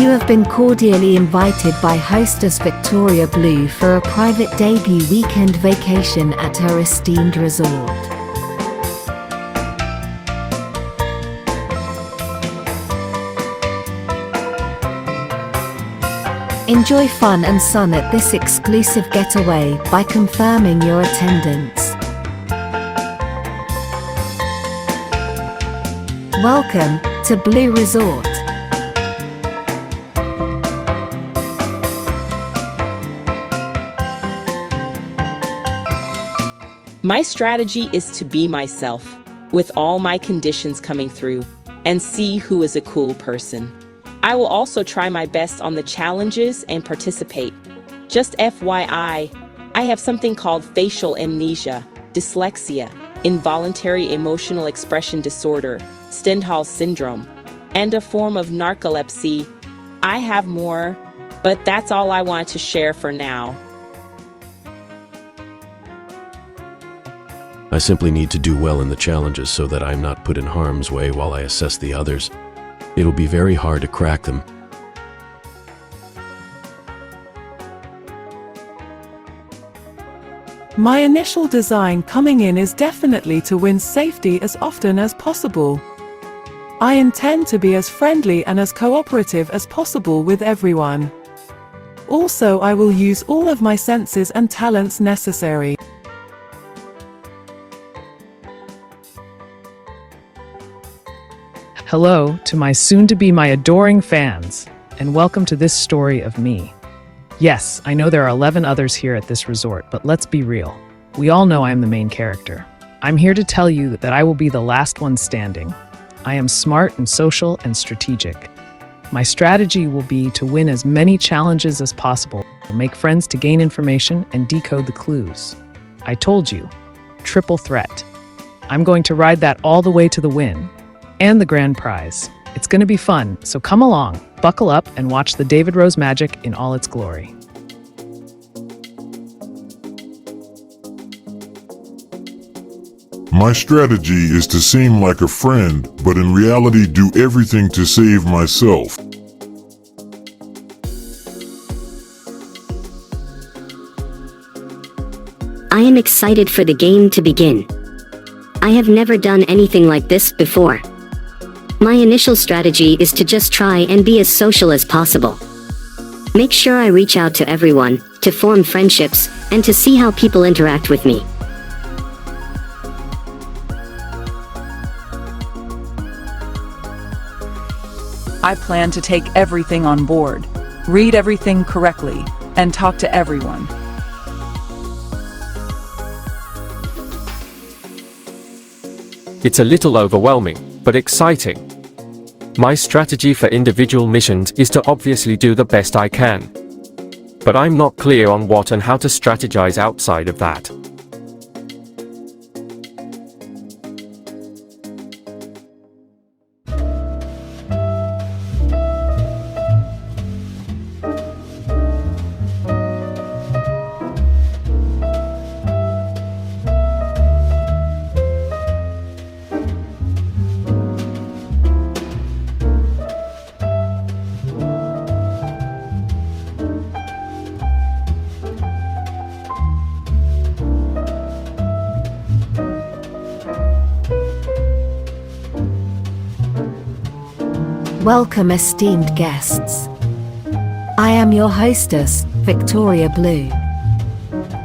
You have been cordially invited by hostess Victoria Blue for a private debut weekend vacation at her esteemed resort. Enjoy fun and sun at this exclusive getaway by confirming your attendance. Welcome to Blue Resort. My strategy is to be myself, with all my conditions coming through, and see who is a cool person. I will also try my best on the challenges and participate. Just FYI, I have something called facial amnesia, dyslexia, involuntary emotional expression disorder, Stendhal's syndrome, and a form of narcolepsy. I have more, but that's all I want to share for now. I simply need to do well in the challenges so that I'm not put in harm's way while I assess the others. It'll be very hard to crack them. My initial design coming in is definitely to win safety as often as possible. I intend to be as friendly and as cooperative as possible with everyone. Also, I will use all of my senses and talents necessary. Hello to my soon-to-be my adoring fans, and welcome to this story of me. Yes, I know there are 11 others here at this resort, but let's be real. We all know I am the main character. I'm here to tell you that I will be the last one standing. I am smart and social and strategic. My strategy will be to win as many challenges as possible, make friends to gain information, and decode the clues. I told you, triple threat. I'm going to ride that all the way to the win. And the grand prize. It's going to be fun, so come along, buckle up, and watch the David Rose magic in all its glory. My strategy is to seem like a friend, but in reality do everything to save myself. I am excited for the game to begin. I have never done anything like this before. My initial strategy is to just try and be as social as possible. Make sure I reach out to everyone, to form friendships, and to see how people interact with me. I plan to take everything on board, read everything correctly, and talk to everyone. It's a little overwhelming, but exciting. My strategy for individual missions is to obviously do the best I can. But I'm not clear on what and how to strategize outside of that. Welcome, esteemed guests. I am your hostess, Victoria Blue.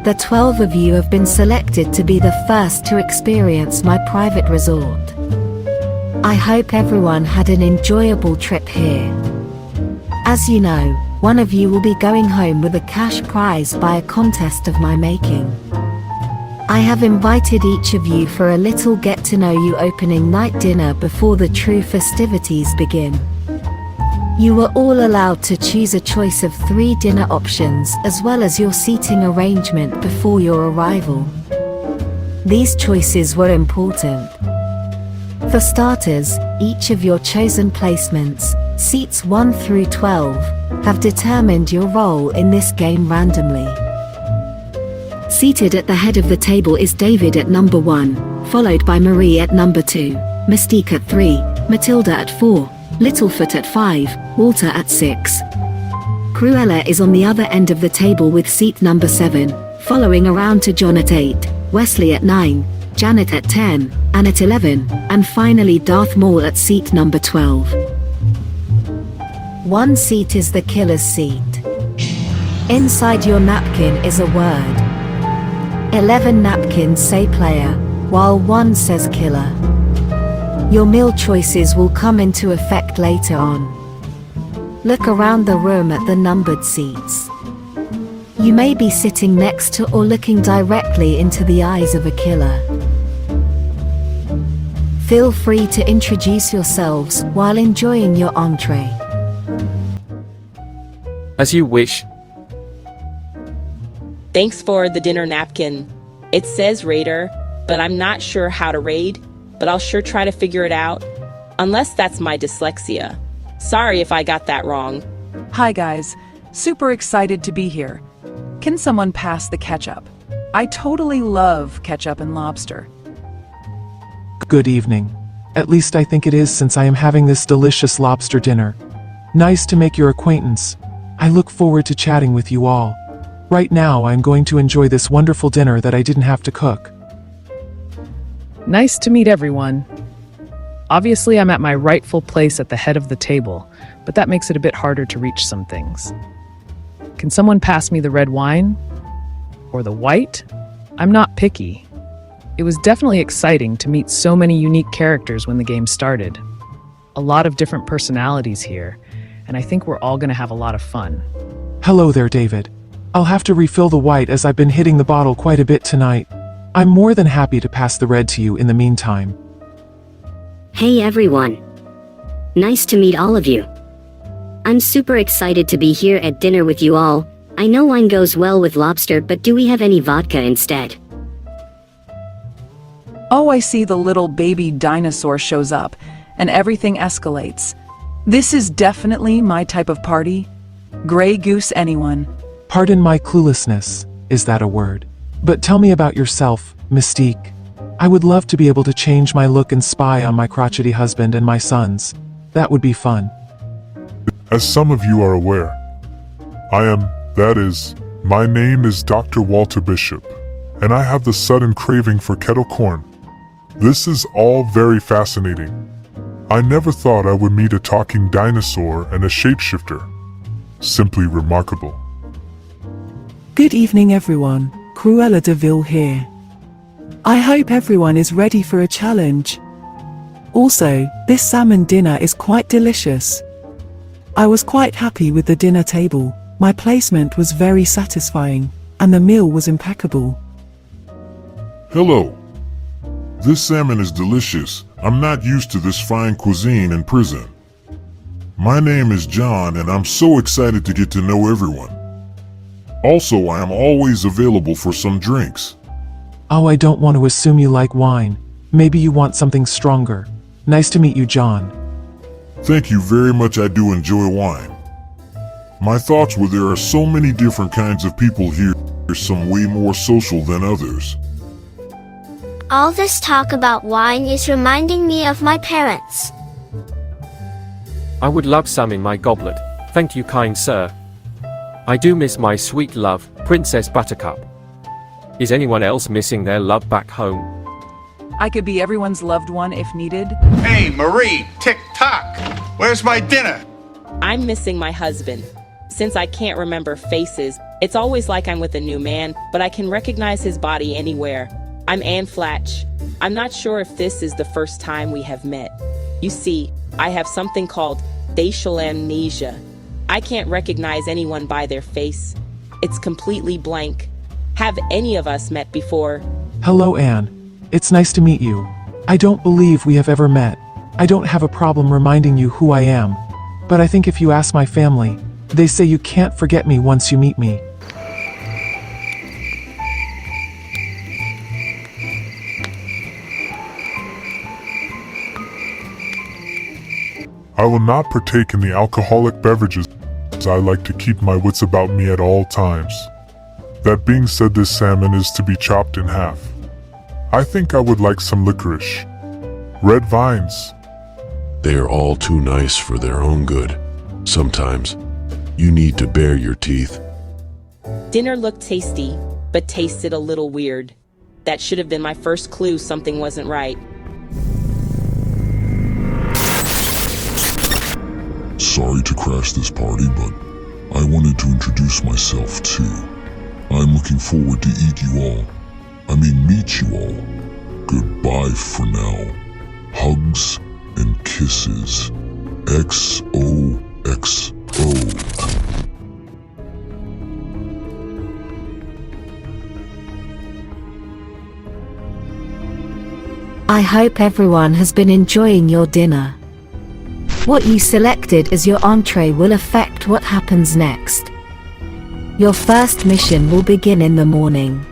The 12 of you have been selected to be the first to experience my private resort. I hope everyone had an enjoyable trip here. As you know, one of you will be going home with a cash prize by a contest of my making. I have invited each of you for a little get-to-know-you opening night dinner before the true festivities begin. You were all allowed to choose a choice of 3 dinner options as well as your seating arrangement before your arrival. These choices were important. For starters, each of your chosen placements, seats 1 through 12, have determined your role in this game randomly. Seated at the head of the table is David at number 1, followed by Marie at number 2, Mystique at 3, Matilda at 4, Littlefoot at 5, Walter at 6. Cruella is on the other end of the table with seat number 7, following around to John at 8, Wesley at 9, Janet at 10, Anne at 11, and finally Darth Maul at seat number 12. One seat is the killer's seat. Inside your napkin is a word. 11 napkins say player, while 1 says killer. Your meal choices will come into effect later on. Look around the room at the numbered seats. You may be sitting next to or looking directly into the eyes of a killer. Feel free to introduce yourselves while enjoying your entree. As you wish. Thanks for the dinner napkin. It says Raider, but I'm not sure how to raid, but I'll sure try to figure it out. Unless that's my dyslexia. Sorry if I got that wrong. Hi guys, super excited to be here. Can someone pass the ketchup? I totally love ketchup and lobster. Good evening. At least I think it is, since I am having this delicious lobster dinner. Nice to make your acquaintance. I look forward to chatting with you all. Right now I'm going to enjoy this wonderful dinner that I didn't have to cook. Nice to meet everyone. Obviously, I'm at my rightful place at the head of the table, but that makes it a bit harder to reach some things. Can someone pass me the red wine? Or the white? I'm not picky. It was definitely exciting to meet so many unique characters when the game started. A lot of different personalities here, and I think we're all going to have a lot of fun. Hello there, David. I'll have to refill the white as I've been hitting the bottle quite a bit tonight. I'm more than happy to pass the red to you in the meantime. Hey everyone. Nice to meet all of you. I'm super excited to be here at dinner with you all. I know wine goes well with lobster, but do we have any vodka instead? Oh, I see the little baby dinosaur shows up, and everything escalates. This is definitely my type of party. Grey Goose anyone. Pardon my cluelessness, is that a word? But tell me about yourself, Mystique. I would love to be able to change my look and spy on my crotchety husband and my sons. That would be fun. As some of you are aware, my name is Dr. Walter Bishop, and I have the sudden craving for kettle corn. This is all very fascinating. I never thought I would meet a talking dinosaur and a shapeshifter. Simply remarkable. Good evening everyone, Cruella de Vil here. I hope everyone is ready for a challenge. Also, this salmon dinner is quite delicious. I was quite happy with the dinner table. My placement was very satisfying, and the meal was impeccable. Hello. This salmon is delicious. I'm not used to this fine cuisine in prison. My name is John, and I'm so excited to get to know everyone. Also, I am always available for some drinks. Oh, I don't want to assume you like wine. Maybe you want something stronger. Nice to meet you, John. Thank you very much. I do enjoy wine. My thoughts were there are so many different kinds of people here. There's some way more social than others. All this talk about wine is reminding me of my parents. I would love some in my goblet. Thank you, kind sir. I do miss my sweet love, Princess Buttercup. Is anyone else missing their love back home? I could be everyone's loved one if needed. Hey, Marie, tick-tock! Where's my dinner? I'm missing my husband. Since I can't remember faces, it's always like I'm with a new man, but I can recognize his body anywhere. I'm Anne Flatch. I'm not sure if this is the first time we have met. You see, I have something called facial amnesia. I can't recognize anyone by their face. It's completely blank. Have any of us met before? Hello, Anne. It's nice to meet you. I don't believe we have ever met. I don't have a problem reminding you who I am. But I think if you ask my family, they say you can't forget me once you meet me. I will not partake in the alcoholic beverages, as I like to keep my wits about me at all times. That being said, this salmon is to be chopped in half. I think I would like some licorice. Red vines. They are all too nice for their own good. Sometimes, you need to bare your teeth. Dinner looked tasty, but tasted a little weird. That should have been my first clue something wasn't right. Sorry to crash this party, but I wanted to introduce myself too. I'm looking forward to meet you all. Goodbye for now. Hugs and kisses. XOXO. I hope everyone has been enjoying your dinner. What you selected as your entree will affect what happens next. Your first mission will begin in the morning.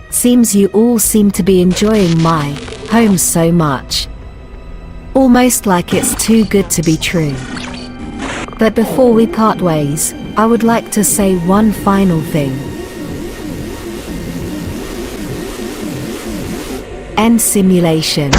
Seems you all seem to be enjoying my home so much. Almost like it's too good to be true. But before we part ways, I would like to say one final thing. End simulation.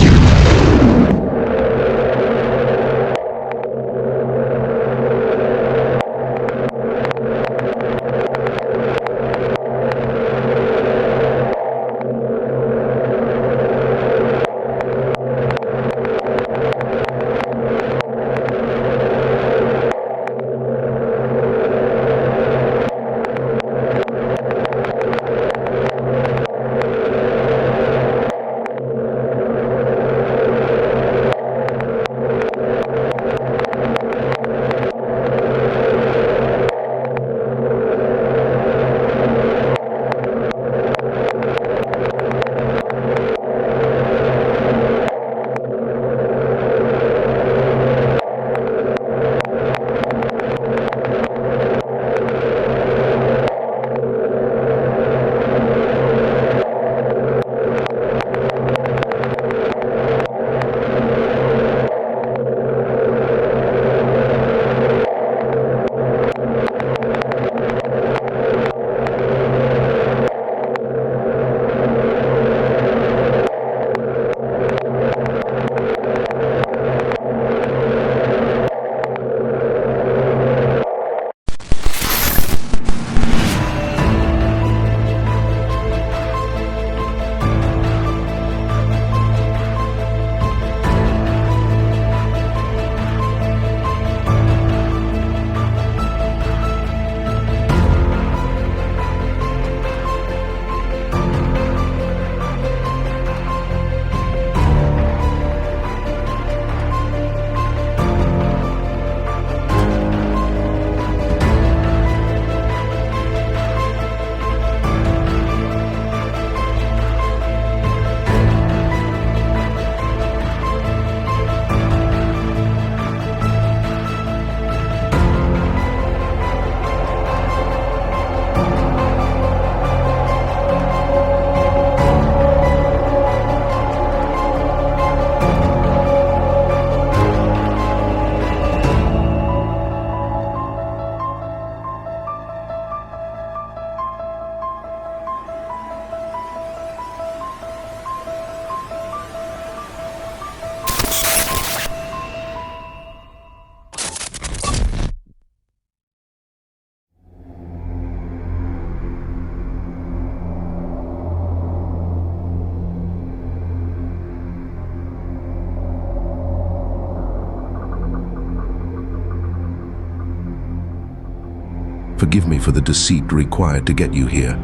Forgive me for the deceit required to get you here.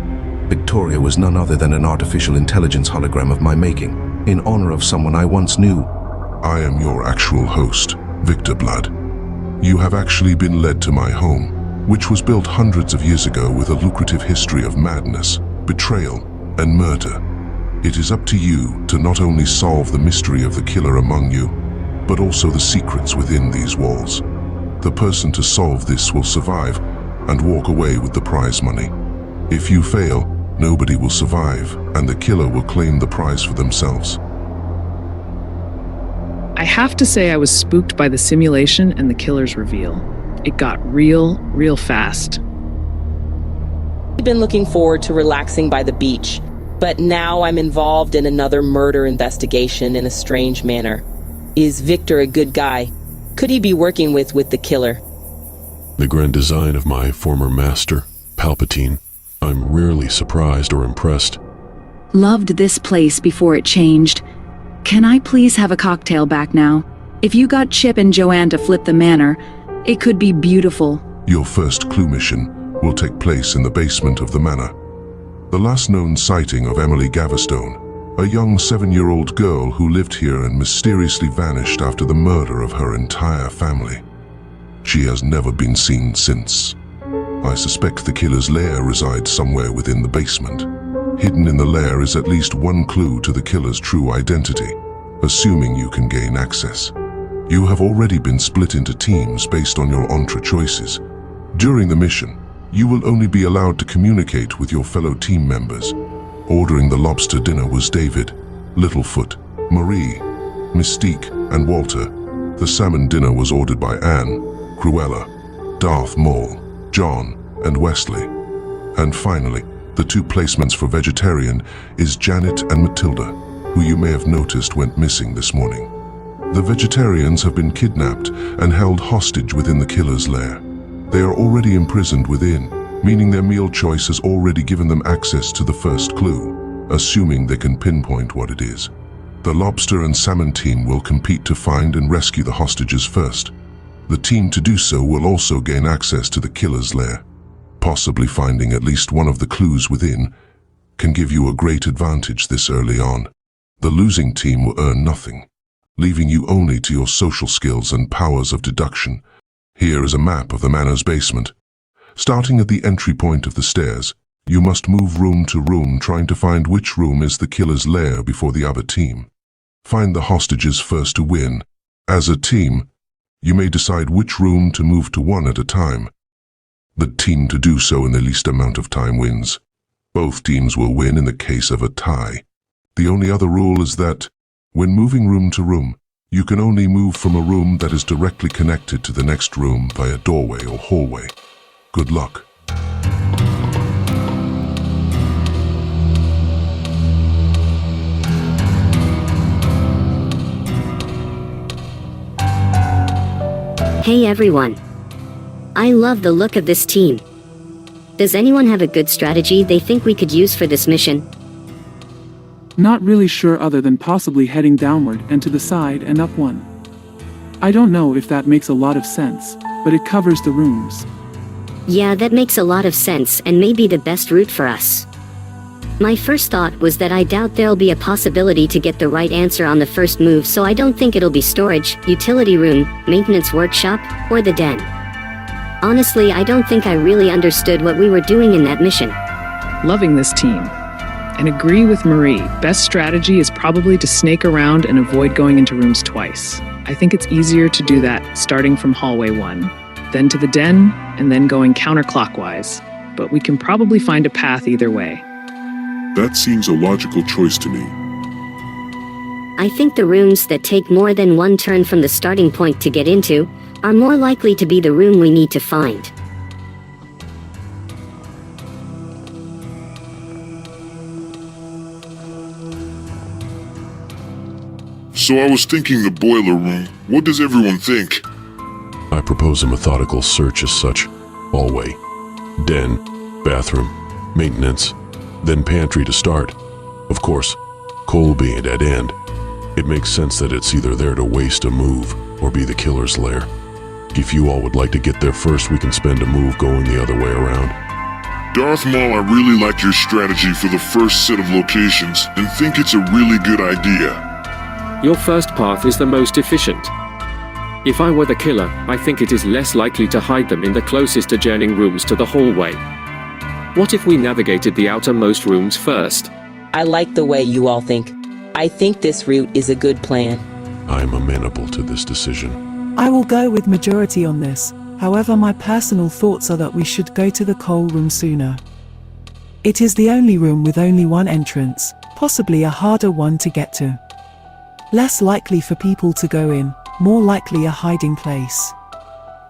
Victoria was none other than an artificial intelligence hologram of my making, in honor of someone I once knew. I am your actual host, Victor Blood. You have actually been led to my home, which was built hundreds of years ago with a lucrative history of madness, betrayal, and murder. It is up to you to not only solve the mystery of the killer among you, but also the secrets within these walls. The person to solve this will survive and walk away with the prize money. If you fail, nobody will survive, and the killer will claim the prize for themselves. I have to say I was spooked by the simulation and the killer's reveal. It got real fast. I've been looking forward to relaxing by the beach, but now I'm involved in another murder investigation in a strange manner. Is Victor a good guy? Could he be working with the killer? The grand design of my former master, Palpatine. I'm rarely surprised or impressed. Loved this place before it changed. Can I please have a cocktail back now? If you got Chip and Joanne to flip the manor, it could be beautiful. Your first clue mission will take place in the basement of the manor. The last known sighting of Emily Gavestone, a young 7-year-old girl who lived here and mysteriously vanished after the murder of her entire family. She has never been seen since. I suspect the killer's lair resides somewhere within the basement. Hidden in the lair is at least one clue to the killer's true identity, assuming you can gain access. You have already been split into teams based on your entree choices. During the mission, you will only be allowed to communicate with your fellow team members. Ordering the lobster dinner was David, Littlefoot, Marie, Mystique, and Walter. The salmon dinner was ordered by Anne, Cruella, Darth Maul, John, and Wesley. And finally, the 2 placements for vegetarian is Janet and Matilda, who you may have noticed went missing this morning. The vegetarians have been kidnapped and held hostage within the killer's lair. They are already imprisoned within, meaning their meal choice has already given them access to the first clue, assuming they can pinpoint what it is. The lobster and salmon team will compete to find and rescue the hostages first. The team to do so will also gain access to the killer's lair. Possibly finding at least one of the clues within can give you a great advantage this early on. The losing team will earn nothing, leaving you only to your social skills and powers of deduction. Here is a map of the manor's basement. Starting at the entry point of the stairs, you must move room to room trying to find which room is the killer's lair before the other team. Find the hostages first to win. As a team, you may decide which room to move to one at a time. The team to do so in the least amount of time wins. Both teams will win in the case of a tie. The only other rule is that, when moving room to room, you can only move from a room that is directly connected to the next room via doorway or hallway. Good luck. Hey everyone. I love the look of this team. Does anyone have a good strategy they think we could use for this mission? Not really sure other than possibly heading downward and to the side and up one. I don't know if that makes a lot of sense, but it covers the rooms. Yeah, that makes a lot of sense and may be the best route for us. My first thought was that I doubt there'll be a possibility to get the right answer on the first move, so I don't think it'll be storage, utility room, maintenance workshop, or the den. Honestly, I don't think I really understood what we were doing in that mission. Loving this team. And agree with Marie, best strategy is probably to snake around and avoid going into rooms twice. I think it's easier to do that starting from hallway 1, then to the den, and then going counterclockwise. But we can probably find a path either way. That seems a logical choice to me. I think the rooms that take more than one turn from the starting point to get into are more likely to be the room we need to find. So I was thinking the boiler room. What does everyone think? I propose a methodical search as such. Hallway, den, bathroom, maintenance, then pantry to start. Of course, coal being a dead end, it makes sense that it's either there to waste a move or be the killer's lair. If you all would like to get there first, we can spend a move going the other way around. Darth Maul, I really like your strategy for the first set of locations and think it's a really good idea. Your first path is the most efficient. If I were the killer, I think it is less likely to hide them in the closest adjoining rooms to the hallway. What if we navigated the outermost rooms first? I like the way you all think. I think this route is a good plan. I am amenable to this decision. I will go with majority on this. However, my personal thoughts are that we should go to the coal room sooner. It is the only room with only one entrance, possibly a harder one to get to. Less likely for people to go in, more likely a hiding place.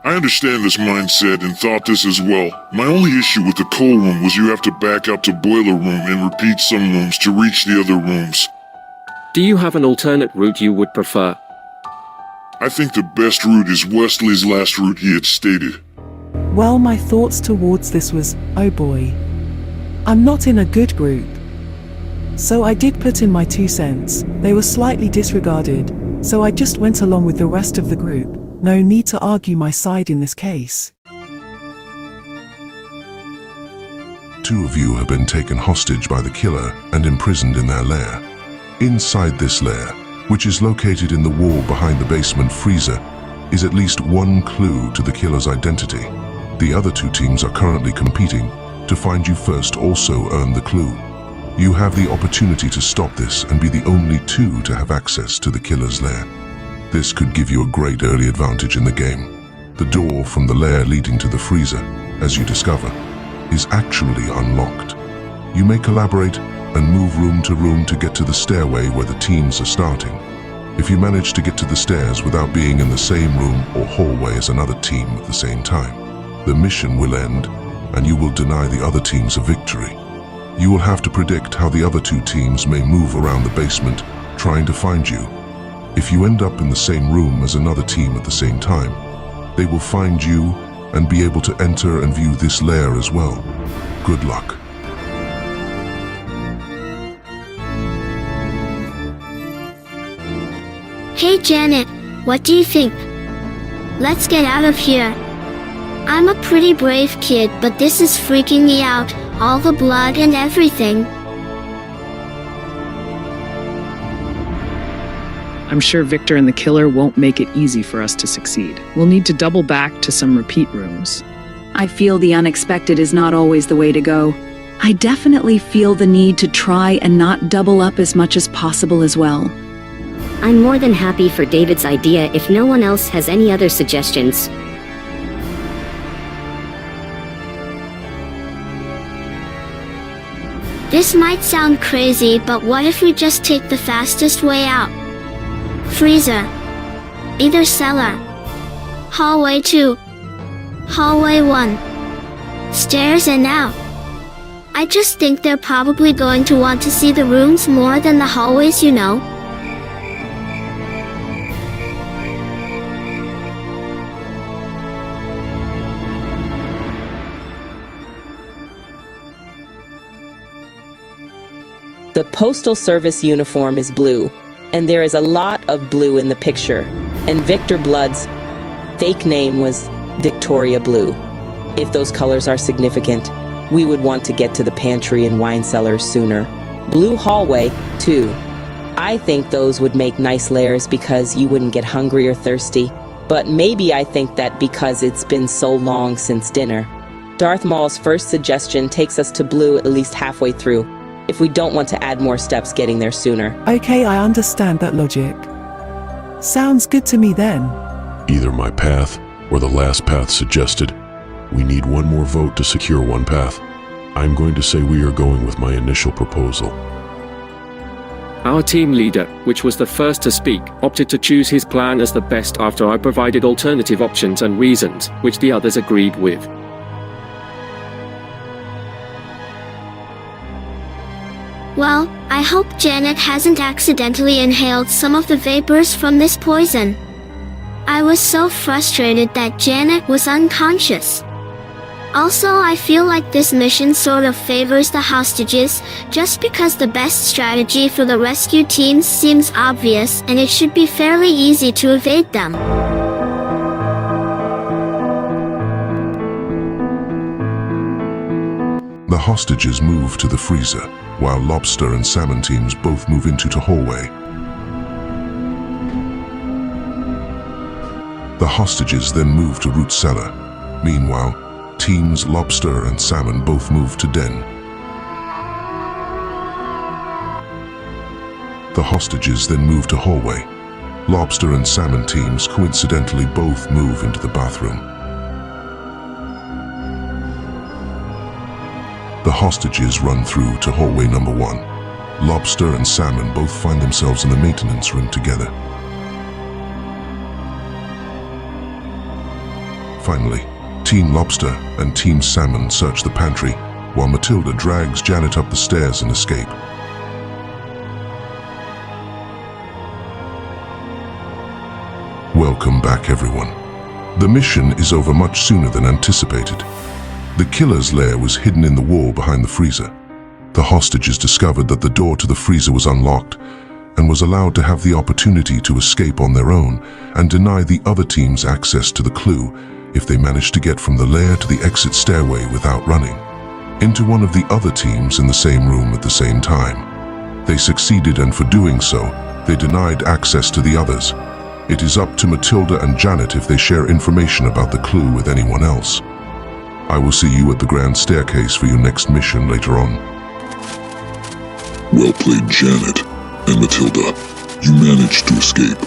I understand this mindset and thought this as well. My only issue with the coal room was you have to back up to boiler room and repeat some rooms to reach the other rooms. Do you have an alternate route you would prefer? I think the best route is Wesley's last route he had stated. Well, my thoughts towards this was, oh boy, I'm not in a good group. So I did put in my 2 cents. They were slightly disregarded, so I just went along with the rest of the group. No need to argue my side in this case. 2 of you have been taken hostage by the killer and imprisoned in their lair. Inside this lair, which is located in the wall behind the basement freezer, is at least one clue to the killer's identity. The other 2 teams are currently competing to find you first. Also earn the clue. You have the opportunity to stop this and be the only 2 to have access to the killer's lair. This could give you a great early advantage in the game. The door from the lair leading to the freezer, as you discover, is actually unlocked. You may collaborate and move room to get to the stairway where the teams are starting. If you manage to get to the stairs without being in the same room or hallway as another team at the same time, the mission will end and you will deny the other teams a victory. You will have to predict how the other 2 teams may move around the basement trying to find you. If you end up in the same room as another team at the same time, they will find you and be able to enter and view this lair as well. Good luck. Hey Janet, what do you think? Let's get out of here. I'm a pretty brave kid, but this is freaking me out, all the blood and everything. I'm sure Victor and the killer won't make it easy for us to succeed. We'll need to double back to some repeat rooms. I feel the unexpected is not always the way to go. I definitely feel the need to try and not double up as much as possible as well. I'm more than happy for David's idea if no one else has any other suggestions. This might sound crazy, but what if we just take the fastest way out? Freezer. Either cellar. Hallway 2. Hallway 1. Stairs and out. I just think they're probably going to want to see the rooms more than the hallways, you know. The Postal Service uniform is blue, and there is a lot of blue in the picture, and Victor Blood's fake name was Victoria Blue. If those colors are significant, we would want to get to the pantry and wine cellars sooner. Blue hallway, too. I think those would make nice layers because you wouldn't get hungry or thirsty, but maybe I think that because it's been so long since dinner. Darth Maul's first suggestion takes us to blue at least halfway through, if we don't want to add more steps getting there sooner. Okay, I understand that logic. Sounds good to me then. Either my path or the last path suggested. We need one more vote to secure one path. I'm going to say we are going with my initial proposal. Our team leader, which was the first to speak, opted to choose his plan as the best after I provided alternative options and reasons, which the others agreed with. Well, I hope Janet hasn't accidentally inhaled some of the vapors from this poison. I was so frustrated that Janet was unconscious. Also, I feel like this mission sort of favors the hostages, just because the best strategy for the rescue teams seems obvious and it should be fairly easy to evade them. The hostages move to the freezer, while lobster and salmon teams both move into the hallway. The hostages then move to root cellar. Meanwhile, teams lobster and salmon both move to den. The hostages then move to hallway. Lobster and salmon teams coincidentally both move into the bathroom. The hostages run through to hallway number 1. Lobster and salmon both find themselves in the maintenance room together. Finally, Team Lobster and Team Salmon search the pantry, while Matilda drags Janet up the stairs and escape. Welcome back, everyone. The mission is over much sooner than anticipated. The killer's lair was hidden in the wall behind the freezer. The hostages discovered that the door to the freezer was unlocked and was allowed to have the opportunity to escape on their own and deny the other teams access to the clue if they managed to get from the lair to the exit stairway without running into one of the other teams in the same room at the same time. They succeeded, and for doing so, they denied access to the others. It is up to Matilda and Janet if they share information about the clue with anyone else. I will see you at the grand staircase for your next mission later on. Well played, Janet and Matilda. You managed to escape,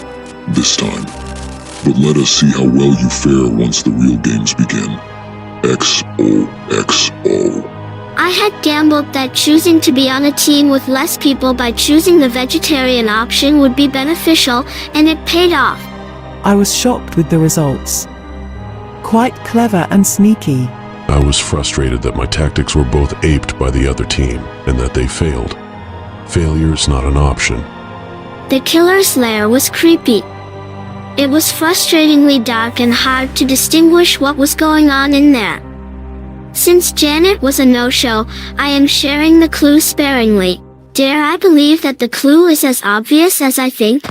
this time. But let us see how well you fare once the real games begin. XOXO. I had gambled that choosing to be on a team with less people by choosing the vegetarian option would be beneficial, and it paid off. I was shocked with the results. Quite clever and sneaky. I was frustrated that my tactics were both aped by the other team and that they failed. Failure's not an option. The killer's lair was creepy. It was frustratingly dark and hard to distinguish what was going on in there. Since Janet was a no-show, I am sharing the clue sparingly. Dare I believe that the clue is as obvious as I think?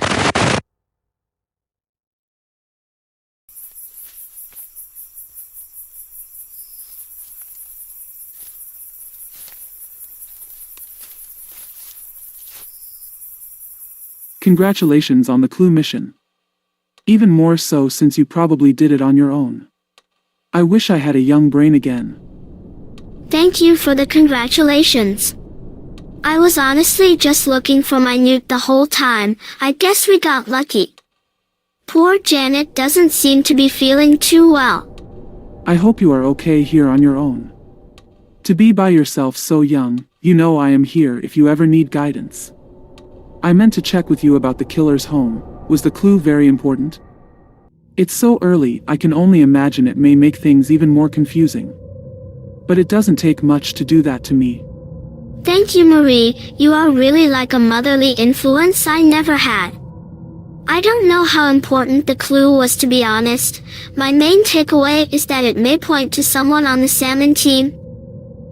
Congratulations on the clue mission. Even more so since you probably did it on your own. I wish I had a young brain again. Thank you for the congratulations. I was honestly just looking for my newt the whole time. I guess we got lucky. Poor Janet doesn't seem to be feeling too well. I hope you are okay here on your own. To be by yourself so young, you know I am here if you ever need guidance. I meant to check with you about the killer's home. Was the clue very important? It's so early, I can only imagine it may make things even more confusing. But it doesn't take much to do that to me. Thank you, Marie. You are really like a motherly influence I never had. I don't know how important the clue was, to be honest. My main takeaway is that it may point to someone on the salmon team.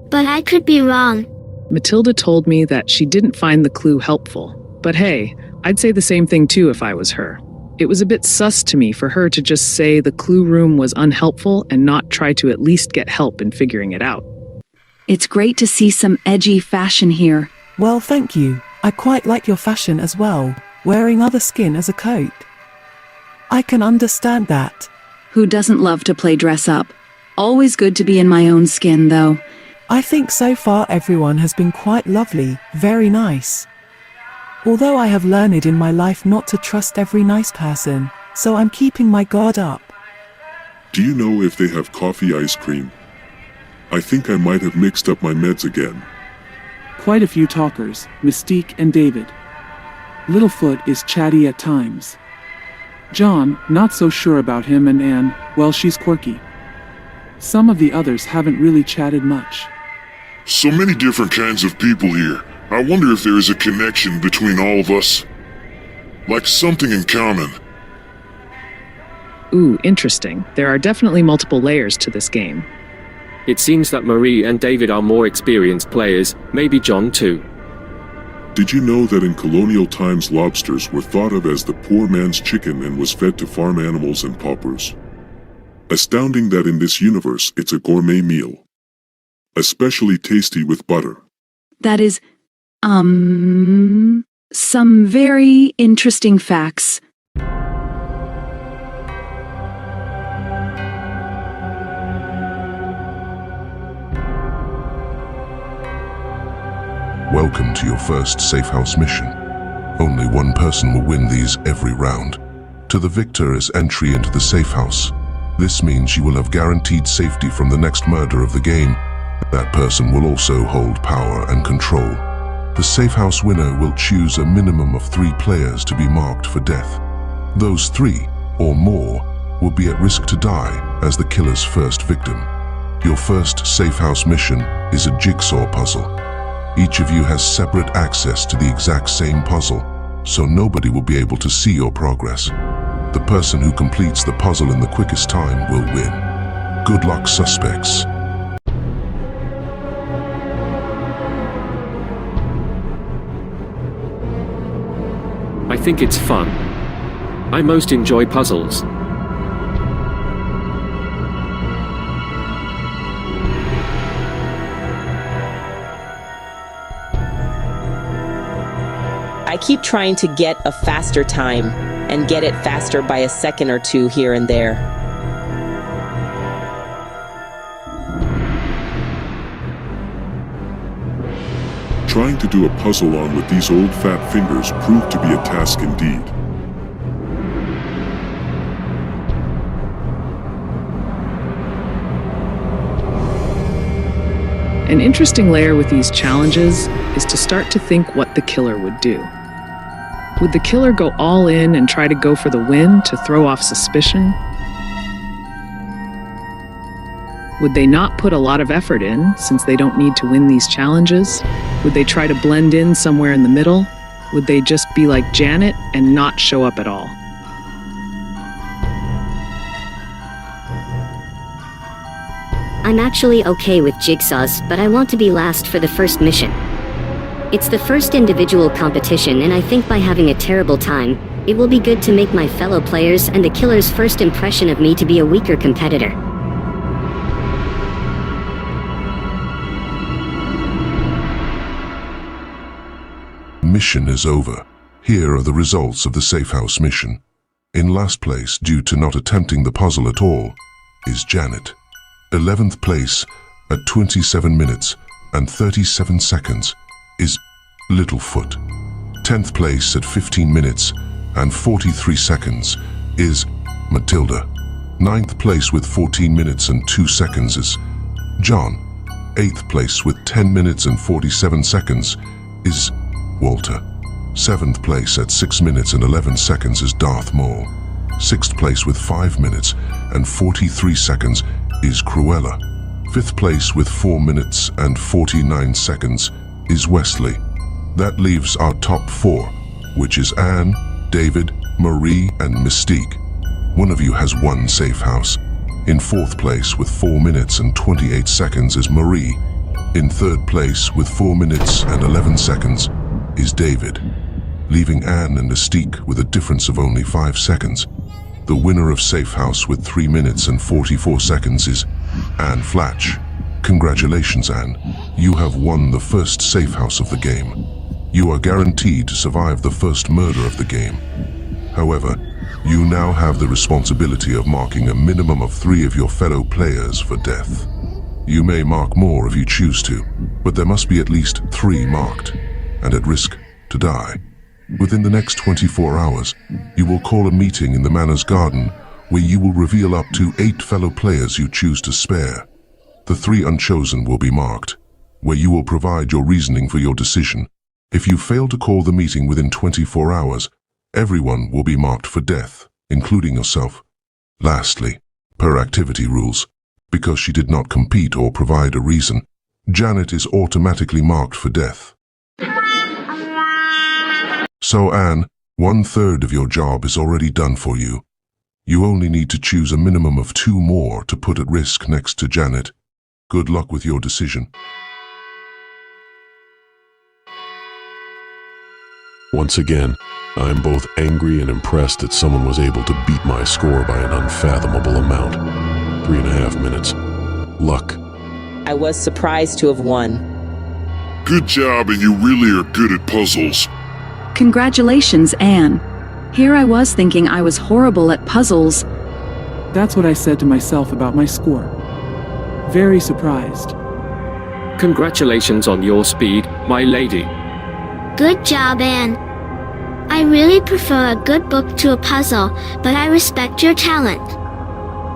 But I could be wrong. Matilda told me that she didn't find the clue helpful. But hey, I'd say the same thing too if I was her. It was a bit sus to me for her to just say the clue room was unhelpful and not try to at least get help in figuring it out. It's great to see some edgy fashion here. Well, thank you. I quite like your fashion as well, wearing other skin as a coat. I can understand that. Who doesn't love to play dress up? Always good to be in my own skin, though. I think so far everyone has been quite lovely, very nice. Although I have learned in my life not to trust every nice person, so I'm keeping my guard up. Do you know if they have coffee ice cream? I think I might have mixed up my meds again. Quite a few talkers, Mystique and David. Littlefoot is chatty at times. John, not so sure about him, and Anne, well, she's quirky. Some of the others haven't really chatted much. So many different kinds of people here. I wonder if there is a connection between all of us. Like something in common. Ooh, interesting. There are definitely multiple layers to this game. It seems that Marie and David are more experienced players, maybe John too. Did you know that in colonial times lobsters were thought of as the poor man's chicken and was fed to farm animals and paupers? Astounding that in this universe it's a gourmet meal. Especially tasty with butter. That is, some very interesting facts. Welcome to your first safe house mission. Only one person will win these every round. To the victor is entry into the safe house. This means you will have guaranteed safety from the next murder of the game. That person will also hold power and control. The safe house winner will choose a minimum of 3 players to be marked for death. Those 3, or more, will be at risk to die as the killer's first victim. Your first safe house mission is a jigsaw puzzle. Each of you has separate access to the exact same puzzle, so nobody will be able to see your progress. The person who completes the puzzle in the quickest time will win. Good luck, suspects. I think it's fun. I most enjoy puzzles. I keep trying to get a faster time and get it faster by a second or two here and there. Trying to do a puzzle on with these old fat fingers proved to be a task indeed. An interesting layer with these challenges is to start to think what the killer would do. Would the killer go all in and try to go for the win to throw off suspicion? Would they not put a lot of effort in, since they don't need to win these challenges? Would they try to blend in somewhere in the middle? Would they just be like Janet and not show up at all? I'm actually okay with jigsaws, but I want to be last for the first mission. It's the first individual competition, and I think by having a terrible time, it will be good to make my fellow players and the killer's first impression of me to be a weaker competitor. Mission is over. Here are the results of the safe house mission. In last place, due to not attempting the puzzle at all, is Janet. 11th place, at 27 minutes and 37 seconds, is Littlefoot. 10th place at 15 minutes and 43 seconds is Matilda. 9th place with 14 minutes and 2 seconds is John. 8th place with 10 minutes and 47 seconds is Walter. 7th place at 6 minutes and 11 seconds is Darth Maul. 6th place with 5 minutes and 43 seconds is Cruella. 5th place with 4 minutes and 49 seconds is Wesley. That leaves our top 4, which is Anne, David, Marie, and Mystique. One of you has one safe house. In 4th place with 4 minutes and 28 seconds is Marie. In 3rd place with 4 minutes and 11 seconds is David, leaving Anne and Mystique with a difference of only 5 seconds. The winner of Safe House with 3 minutes and 44 seconds is Anne Flatch. Congratulations, Anne. You have won the first Safe House of the game. You are guaranteed to survive the first murder of the game. However, you now have the responsibility of marking a minimum of 3 of your fellow players for death. You may mark more if you choose to, but there must be at least 3 marked, and at risk to die. Within the next 24 hours, you will call a meeting in the Manor's garden where you will reveal up to 8 fellow players you choose to spare. The 3 unchosen will be marked, where you will provide your reasoning for your decision. If you fail to call the meeting within 24 hours, everyone will be marked for death, including yourself. Lastly, per activity rules, because she did not compete or provide a reason, Janet is automatically marked for death. So Anne, 1/3 of your job is already done for you. You only need to choose a minimum of 2 more to put at risk next to Janet. Good luck with your decision. Once again, I am both angry and impressed that someone was able to beat my score by an unfathomable amount. 3.5 minutes. Luck. I was surprised to have won. Good job, and you really are good at puzzles. Congratulations, Anne. Here I was thinking I was horrible at puzzles. That's what I said to myself about my score. Very surprised. Congratulations on your speed, my lady. Good job, Anne. I really prefer a good book to a puzzle, but I respect your talent.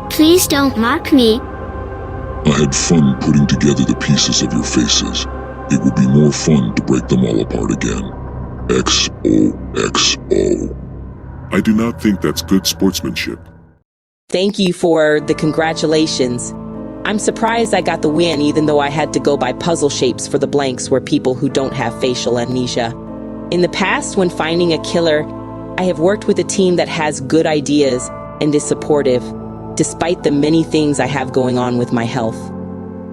Please don't mock me. I had fun putting together the pieces of your faces. It would be more fun to break them all apart again. XOXO. I do not think that's good sportsmanship. Thank you for the congratulations. I'm surprised I got the win even though I had to go by puzzle shapes for the blanks where people who don't have facial amnesia. In the past, when finding a killer, I have worked with a team that has good ideas and is supportive, despite the many things I have going on with my health.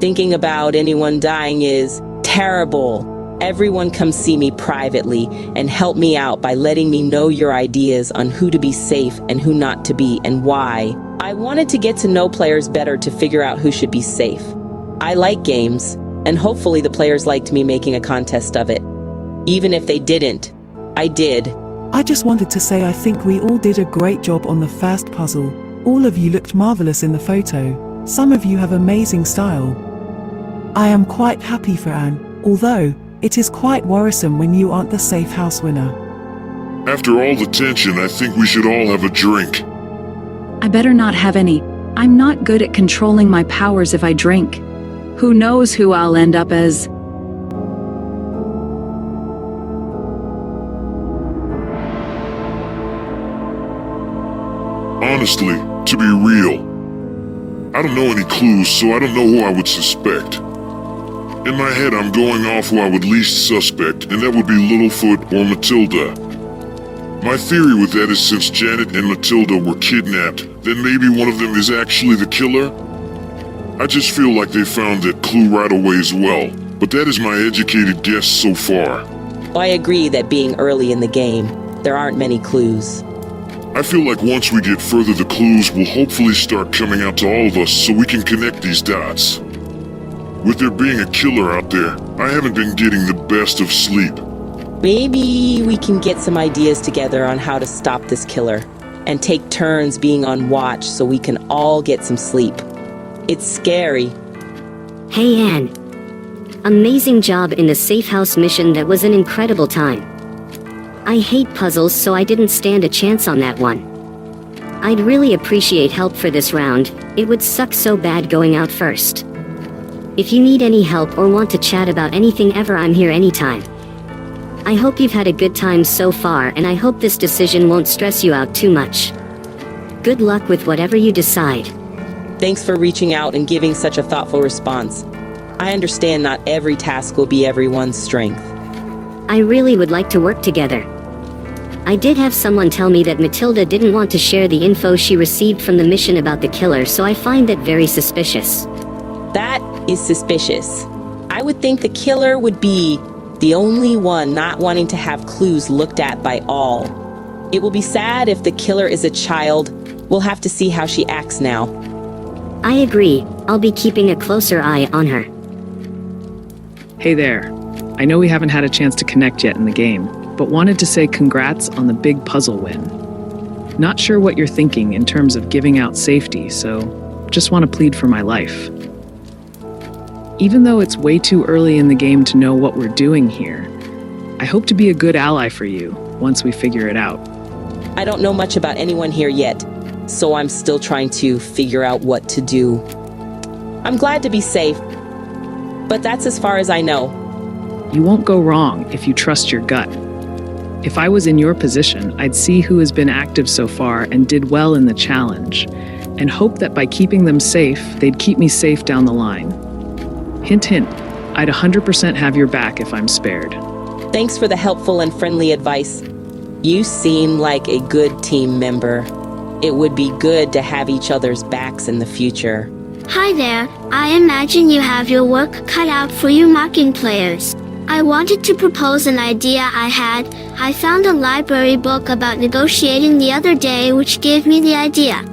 Thinking about anyone dying is terrible. Everyone come see me privately and help me out by letting me know your ideas on who to be safe and who not to be and why. I wanted to get to know players better to figure out who should be safe. I like games, and hopefully the players liked me making a contest of it. Even if they didn't, I did. I just wanted to say I think we all did a great job on the first puzzle. All of you looked marvelous in the photo. Some of you have amazing style. I am quite happy for Anne, although it is quite worrisome when you aren't the safe house winner. After all the tension, I think we should all have a drink. I better not have any. I'm not good at controlling my powers if I drink. Who knows who I'll end up as? Honestly, to be real, I don't know any clues, so I don't know who I would suspect. In my head, I'm going off who I would least suspect, and that would be Littlefoot or Matilda. My theory with that is since Janet and Matilda were kidnapped, then maybe one of them is actually the killer? I just feel like they found that clue right away as well, but that is my educated guess so far. I agree that being early in the game, there aren't many clues. I feel like once we get further, the clues will hopefully start coming out to all of us so we can connect these dots. With there being a killer out there, I haven't been getting the best of sleep. Maybe we can get some ideas together on how to stop this killer and take turns being on watch so we can all get some sleep. It's scary. Hey Anne. Amazing job in the safe house mission. That was an incredible time. I hate puzzles, so I didn't stand a chance on that one. I'd really appreciate help for this round. It would suck so bad going out first. If you need any help or want to chat about anything ever, I'm here anytime. I hope you've had a good time so far, and I hope this decision won't stress you out too much. Good luck with whatever you decide. Thanks for reaching out and giving such a thoughtful response. I understand not every task will be everyone's strength. I really would like to work together. I did have someone tell me that Matilda didn't want to share the info she received from the mission about the killer, so I find that very suspicious. That is suspicious. I would think the killer would be the only one not wanting to have clues looked at by all. It will be sad if the killer is a child. We'll have to see how she acts now. I agree. I'll be keeping a closer eye on her. Hey there. I know we haven't had a chance to connect yet in the game, but wanted to say congrats on the big puzzle win. Not sure what you're thinking in terms of giving out safety, so just want to plead for my life. Even though it's way too early in the game to know what we're doing here, I hope to be a good ally for you once we figure it out. I don't know much about anyone here yet, so I'm still trying to figure out what to do. I'm glad to be safe, but that's as far as I know. You won't go wrong if you trust your gut. If I was in your position, I'd see who has been active so far and did well in the challenge, and hope that by keeping them safe, they'd keep me safe down the line. Hint, hint, I'd 100% have your back if I'm spared. Thanks for the helpful and friendly advice. You seem like a good team member. It would be good to have each other's backs in the future. Hi there, I imagine you have your work cut out for you mocking players. I wanted to propose an idea I had. I found a library book about negotiating the other day which gave me the idea.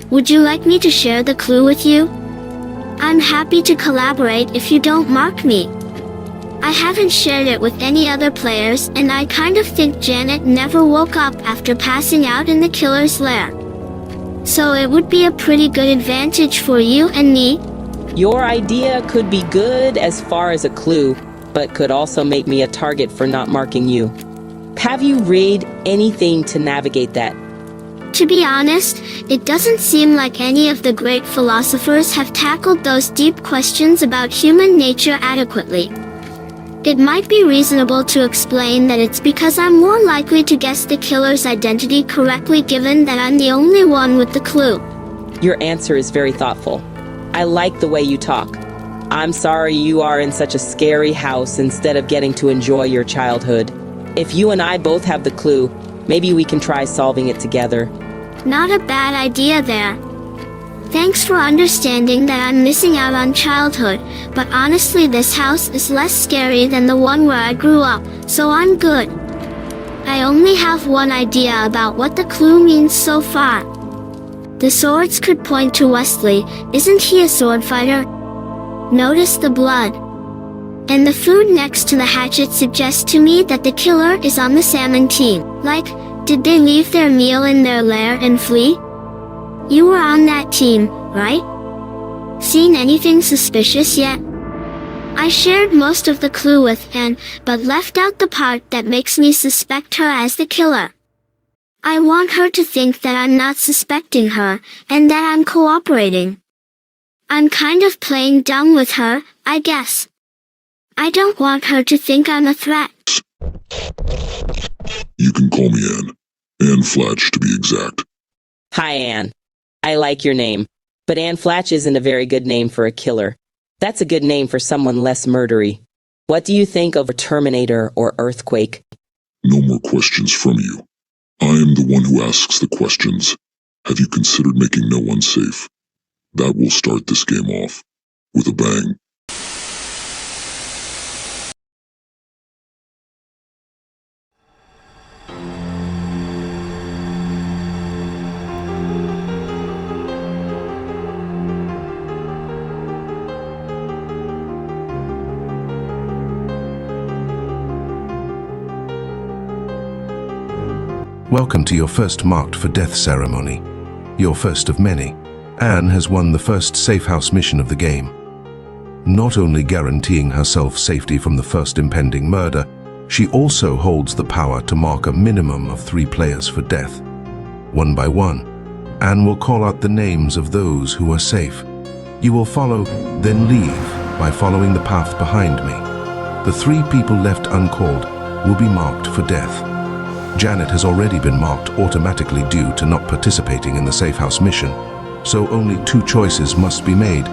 Would you like me to share the clue with you? I'm happy to collaborate if you don't mock me. I haven't shared it with any other players, and I kind of think Janet never woke up after passing out in the killer's lair. So it would be a pretty good advantage for you and me. Your idea could be good as far as a clue, but could also make me a target for not marking you. Have you read anything to navigate that? To be honest, it doesn't seem like any of the great philosophers have tackled those deep questions about human nature adequately. It might be reasonable to explain that it's because I'm more likely to guess the killer's identity correctly given that I'm the only one with the clue. Your answer is very thoughtful. I like the way you talk. I'm sorry you are in such a scary house instead of getting to enjoy your childhood. If you and I both have the clue, Maybe we can try solving it together. Not a bad idea there. Thanks for understanding that I'm missing out on childhood, but honestly this house is less scary than the one where I grew up, so I'm good. I only have one idea about what the clue means so far. The swords could point to Wesley. Isn't he a sword fighter? Notice the blood. And the food next to the hatchet suggests to me that the killer is on the salmon team. Like, did they leave their meal in their lair and flee? You were on that team, right? Seen anything suspicious yet? I shared most of the clue with Anne, but left out the part that makes me suspect her as the killer. I want her to think that I'm not suspecting her, and that I'm cooperating. I'm kind of playing dumb with her, I guess. I don't want her to think I'm a threat. You can call me Anne. Anne Flatch, to be exact. Hi, Anne. I like your name, but Anne Flatch isn't a very good name for a killer. That's a good name for someone less murdery. What do you think of a Terminator or Earthquake? No more questions from you. I am the one who asks the questions. Have you considered making no one safe? That will start this game off with a bang. Welcome to your first marked for death ceremony. Your first of many. Anne has won the first safe house mission of the game. Not only guaranteeing herself safety from the first impending murder, she also holds the power to mark a minimum of 3 players for death. One by one, Anne will call out the names of those who are safe. You will follow, then leave by following the path behind me. The 3 people left uncalled will be marked for death. Janet has already been marked automatically due to not participating in the safe house mission, so only 2 choices must be made.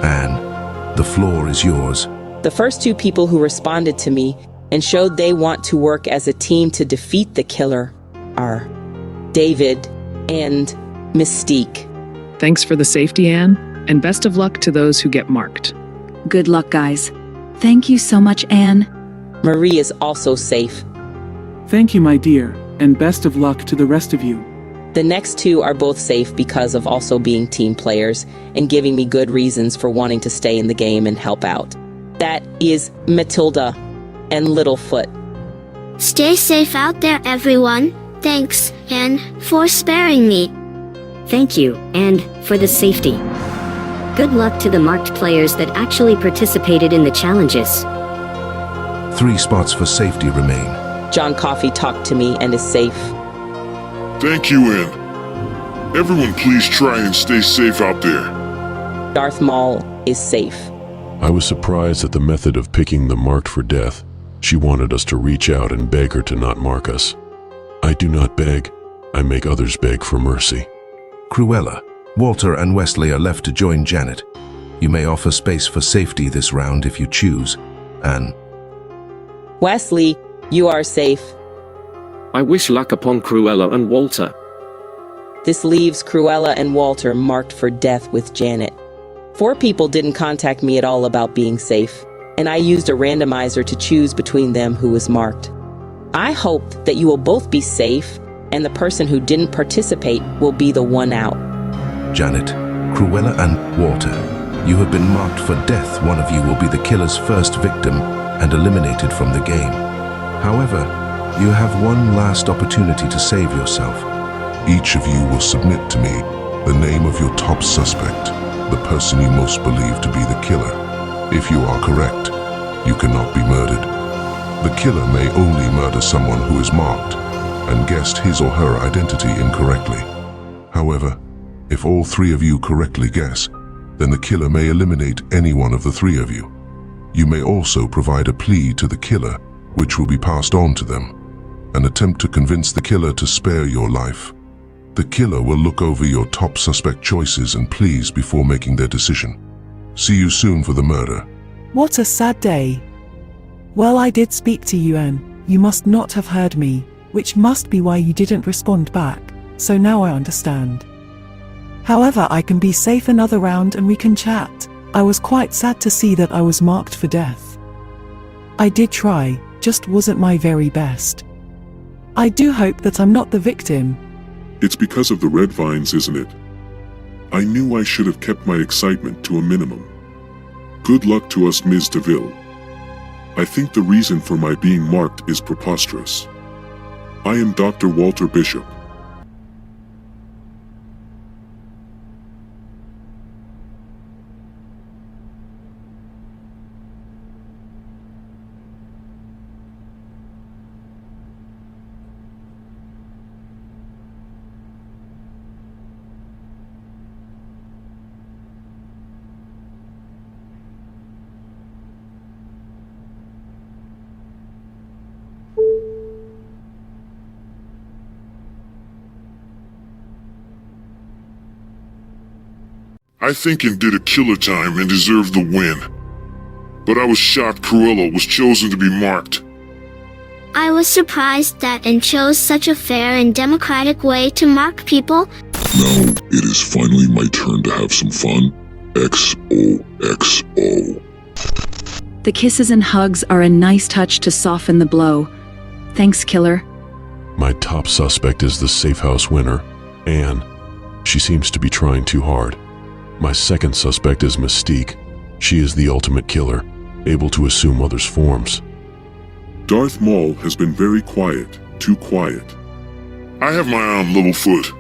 Anne, the floor is yours. The first 2 people who responded to me and showed they want to work as a team to defeat the killer are David and Mystique. Thanks for the safety, Anne, and best of luck to those who get marked. Good luck, guys. Thank you so much, Anne. Marie is also safe. Thank you, my dear, and best of luck to the rest of you. The next 2 are both safe because of also being team players and giving me good reasons for wanting to stay in the game and help out. That is Matilda and Littlefoot. Stay safe out there, everyone. Thanks, Anne, for sparing me. Thank you, and for the safety. Good luck to the marked players that actually participated in the challenges. 3 spots for safety remain. John Coffey talked to me and is safe. Thank you, Anne. Everyone please try and stay safe out there. Darth Maul is safe. I was surprised at the method of picking the marked for death. She wanted us to reach out and beg her to not mark us. I do not beg. I make others beg for mercy. Cruella, Walter and Wesley are left to join Janet. You may offer space for safety this round if you choose. Anne. Wesley, you are safe. I wish luck upon Cruella and Walter. This leaves Cruella and Walter marked for death with Janet. 4 people didn't contact me at all about being safe, and I used a randomizer to choose between them who was marked. I hope that you will both be safe, and the person who didn't participate will be the one out. Janet, Cruella and Walter, you have been marked for death. One of you will be the killer's first victim and eliminated from the game. However, you have one last opportunity to save yourself. Each of you will submit to me the name of your top suspect, the person you most believe to be the killer. If you are correct, you cannot be murdered. The killer may only murder someone who is marked and guessed his or her identity incorrectly. However, if all 3 of you correctly guess, then the killer may eliminate any one of the 3 of you. You may also provide a plea to the killer, which will be passed on to them, an attempt to convince the killer to spare your life. The killer will look over your top suspect choices and pleas before making their decision. See you soon for the murder. What a sad day. Well, I did speak to you, Anne. You must not have heard me. which must be why you didn't respond back, so now I understand. However, I can be safe another round and we can chat. I was quite sad to see that I was marked for death. I did try, just wasn't my very best. I do hope that I'm not the victim. It's because of the red vines, isn't it? I knew I should have kept my excitement to a minimum. Good luck to us, Ms. DeVille. I think the reason for my being marked is preposterous. I am Dr. Walter Bishop. I think and did a killer time and deserved the win. But I was shocked Cruella was chosen to be marked. I was surprised that and chose such a fair and democratic way to mark people. Now it is finally my turn to have some fun. XOXO. The kisses and hugs are a nice touch to soften the blow. Thanks, killer. My top suspect is the safe house winner, Anne. She seems to be trying too hard. My second suspect is Mystique. She is the ultimate killer, able to assume others' forms. Darth Maul has been very quiet, too quiet. I have my own Littlefoot.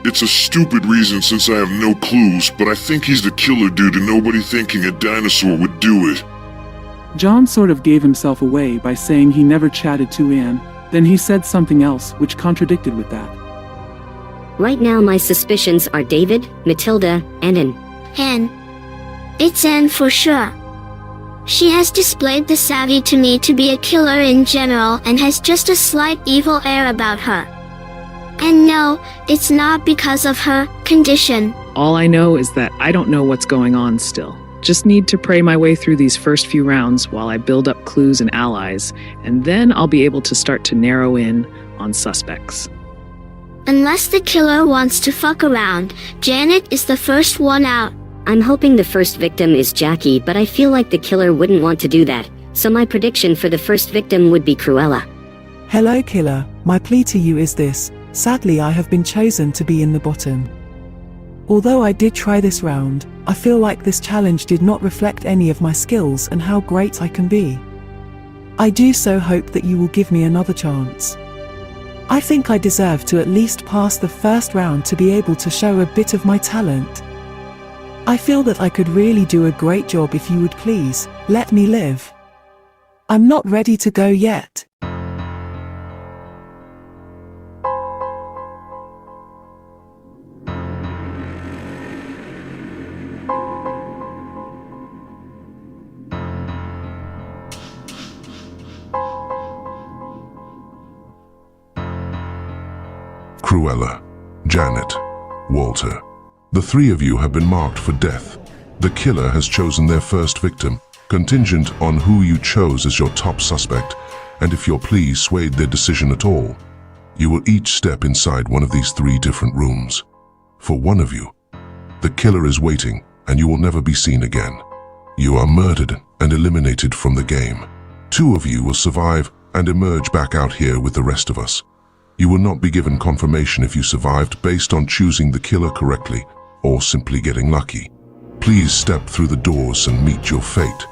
It's a stupid reason since I have no clues, but I think he's the killer due to nobody thinking a dinosaur would do it. John sort of gave himself away by saying he never chatted to Anne, then he said something else which contradicted with that. Right now my suspicions are David, Matilda, and Anne. Anne. It's Anne for sure. She has displayed the savvy to me to be a killer in general and has just a slight evil air about her. And no, it's not because of her condition. All I know is that I don't know what's going on still. Just need to pray my way through these first few rounds while I build up clues and allies, and then I'll be able to start to narrow in on suspects. Unless the killer wants to fuck around, Janet is the first one out. I'm hoping the first victim is Jackie, but I feel like the killer wouldn't want to do that, so my prediction for the first victim would be Cruella. Hello, killer. My plea to you is this. Sadly, I have been chosen to be in the bottom. Although I did try this round, I feel like this challenge did not reflect any of my skills and how great I can be. I do so hope that you will give me another chance. I think I deserve to at least pass the first round to be able to show a bit of my talent. I feel that I could really do a great job if you would please, let me live. I'm not ready to go yet. Cruella, Janet, Walter. The three of you have been marked for death. The killer has chosen their first victim, contingent on who you chose as your top suspect, and if your plea swayed their decision at all. You will each step inside one of these three different rooms. For one of you, the killer is waiting, and you will never be seen again. You are murdered and eliminated from the game. Two of you will survive and emerge back out here with the rest of us. You will not be given confirmation if you survived based on choosing the killer correctly or simply getting lucky. Please step through the doors and meet your fate.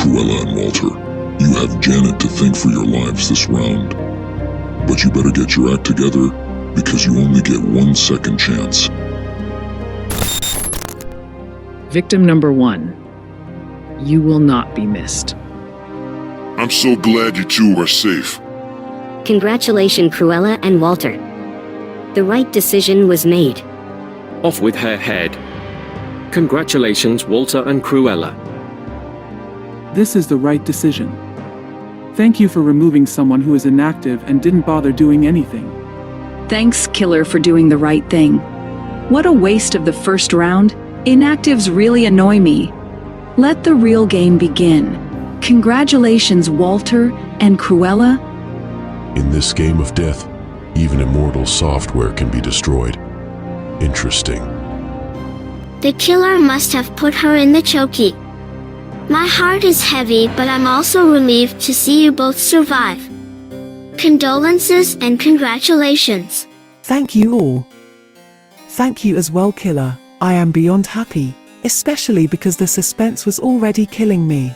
Cruella and Walter, you have Janet to thank for your lives this round. But you better get your act together, because you only get 1 second chance. Victim number 1. You will not be missed. I'm so glad you two are safe. Congratulations, Cruella and Walter. The right decision was made. Off with her head. Congratulations, Walter and Cruella. This is the right decision. Thank you for removing someone who is inactive and didn't bother doing anything. Thanks, Killer, for doing the right thing. What a waste of the first round. Inactives really annoy me. Let the real game begin. Congratulations, Walter and Cruella. In this game of death, even immortal software can be destroyed. Interesting. The killer must have put her in the chokey. My heart is heavy, but I'm also relieved to see you both survive. Condolences and congratulations. Thank you all. Thank you as well, Killer. I am beyond happy, especially because the suspense was already killing me.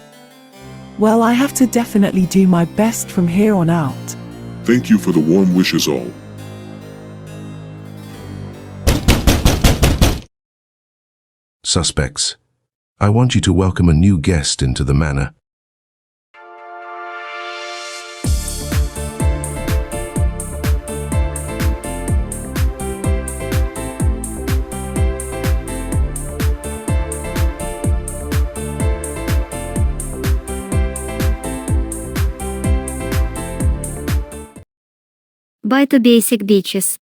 Well, I have to definitely do my best from here on out. Thank you for the warm wishes all. Suspects, I want you to welcome a new guest into the manor. By the basic beaches.